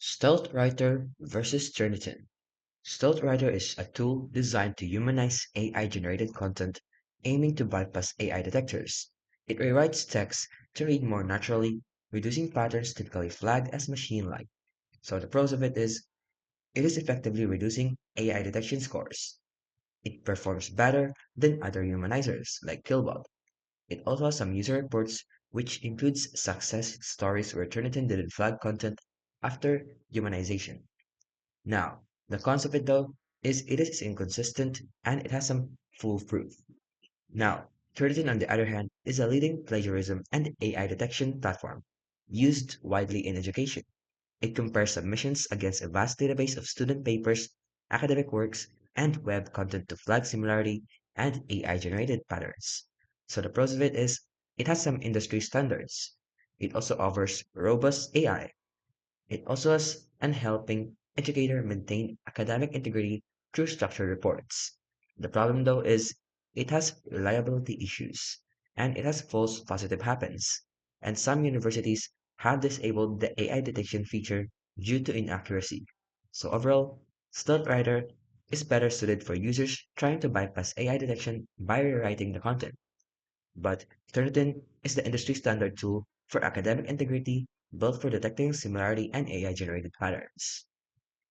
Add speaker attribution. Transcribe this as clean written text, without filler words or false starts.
Speaker 1: Stealthwriter vs Turnitin. Stealthwriter is a tool designed to humanize AI-generated content, aiming to bypass AI detectors. It rewrites text to read more naturally, reducing patterns typically flagged as machine-like. So the pros of it is effectively reducing AI detection scores. It performs better than other humanizers like Killbot. It also has some user reports, which includes success stories where Turnitin didn't flag content after humanization. Now, the cons of it though is it is inconsistent and it has some foolproof. Now, Turnitin on the other hand is a leading plagiarism and AI detection platform used widely in education. It compares submissions against a vast database of student papers, academic works, and web content to flag similarity and AI-generated patterns. So the pros of it is it has some industry standards. It also offers robust AI. It also has an helping educator maintain academic integrity through structured reports. The problem though is it has reliability issues and it has false positive happens. And some universities have disabled the AI detection feature due to inaccuracy. So overall, StealthWriter is better suited for users trying to bypass AI detection by rewriting the content. But Turnitin is the industry standard tool for academic integrity built for detecting similarity and AI-generated patterns.